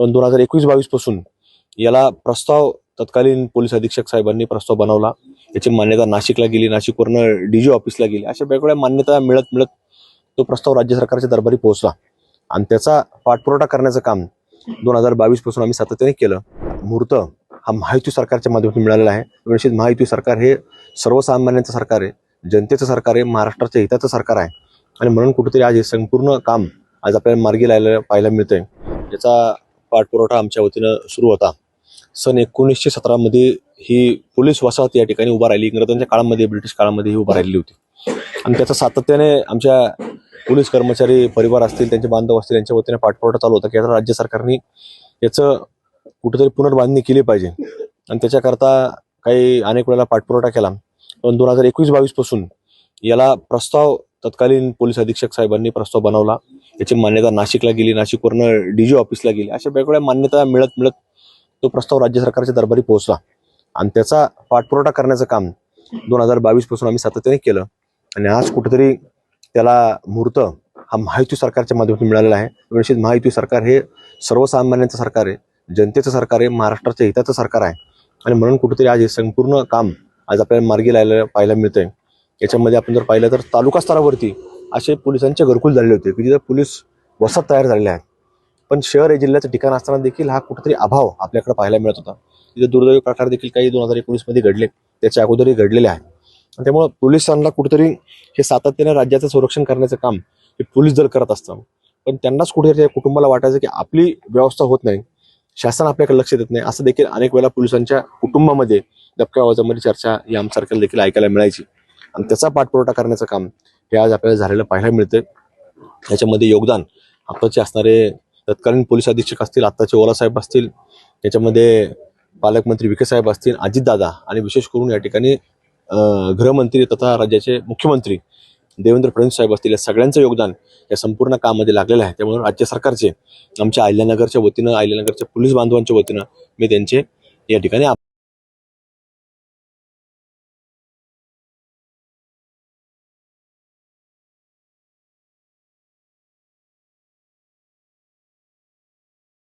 पण 2021-22 पासून याला प्रस्ताव तत्कालीन पोलीस अधीक्षक साहेबांनी प्रस्ताव बनवला। याची मान्यता नाशिकला गेली, नाशिकवरून डीजी ऑफिसला गेली। अशा वेगवेगळ्या मान्यता मिळत तो प्रस्ताव राज्य सरकारच्या दरबारी पोहोचला आणि त्याचा पाठपुरावा करण्याचं काम 2022 पासून आम्ही सातत्याने केलं। मुहूर्त हा महायुती सरकारच्या माध्यमातून मिळालेला आहे। निश्चित महायुती सरकार हे सर्वसामान्यांचं सरकार आहे, जनतेचं सरकार आहे, महाराष्ट्राच्या हिताचं सरकार आहे आणि म्हणून कुठेतरी आज हे संपूर्ण काम आज आपल्याला मार्गी लायला पाहायला मिळतंय। याचा पाठपुरावा आमच्या वतीनं सुरू होता। सन 1917 मध्ये ही पोलीस वसाहत या ठिकाणी उभा राहिली। इंग्रजांच्या काळामध्ये, ब्रिटिश काळामध्ये ही उभा राहिलेली होती आणि त्याचा सातत्याने आमच्या पोलीस कर्मचारी परिवार असतील, त्यांचे बांधव असतील, यांच्या वतीने पाठपुरावा चालू होता की आता राज्य सरकारने याचं कुठेतरी पुनर्बांधणी केली पाहिजे आणि त्याच्याकरता काही अनेक वेळेला पाठपुरावा केला। पण 2021-22 पासून याला प्रस्ताव तत्कालीन पोलीस अधीक्षक साहेबांनी प्रस्ताव बनवला। याची मान्यता नाशिकला गेली, नाशिकवरून डीजी ऑफिसला गेली। अशा वेगवेगळ्या मान्यता मिळत तो प्रस्ताव राज्य सरकारच्या दरबारी पोहोचला आणि त्याचा पाठपुरावा करण्याचं काम 2022 पासून आम्ही सातत्याने केलं आणि आज कुठेतरी त्याला मुहूर्त हा महायुती सरकारच्या माध्यमातून मिळालेला आहे। निश्चित महायुती सरकार हे सर्वसामान्यांचं सरकार आहे, जनतेचं सरकार आहे, महाराष्ट्राच्या हिताचं सरकार आहे आणि म्हणून कुठेतरी आज हे संपूर्ण काम आज आपल्याला मार्गी लायला पाहायला मिळतंय। याच्यामध्ये आपण जर पाहिलं तर तालुका स्तरावरती असे पोलिसांचे घरकुल झालेले होते की जिथे पोलीस वसाहत तयार झालेले आहेत, पण शहर हे जिल्ह्याचं ठिकाण असताना देखील हा कुठेतरी अभाव आपल्याकडे पाहायला मिळत होता। तिथे दुर्दैवी प्रकार देखील काही 2019 मध्ये घडले, त्याच्या अगोदरही घडलेले आहेत आणि त्यामुळे पोलिसांना कुठेतरी हे सातत्याने राज्याचं संरक्षण करण्याचं काम हे पोलीस दल करत असतं। पण त्यांनाच कुठेतरी कुटुंबाला वाटायचं की आपली व्यवस्था होत नाही, शासन आपल्याकडे लक्ष देत नाही, असं देखील अनेक वेळा पोलिसांच्या कुटुंबामध्ये दबक्या आवाजामध्ये चर्चा या आमच्यासारख्याला देखील ऐकायला मिळायची आणि त्याचा पाठपुरावा करण्याचं काम हे आज आपल्याला झालेलं पाहायला मिळतंय। याच्यामध्ये योगदान आताचे असणारे तत्कालीन पोलीस अधीक्षक असतील, आत्ताचे ओलासाहेब असतील, त्याच्यामध्ये पालकमंत्री विखे साहेब असतील, अजितदादा आणि विशेष करून या ठिकाणी गृहमंत्री तथा राज्याचे मुख्यमंत्री देवेंद्र फडणवीस साहेब असतील, या सगळ्यांचं योगदान या संपूर्ण कामामध्ये लागलेलं आहे। त्यामुळे राज्य सरकारचे आमच्या अहिल्यानगरच्या वतीनं, अहिल्यानगरच्या पोलीस बांधवांच्या वतीनं मी त्यांचे या ठिकाणी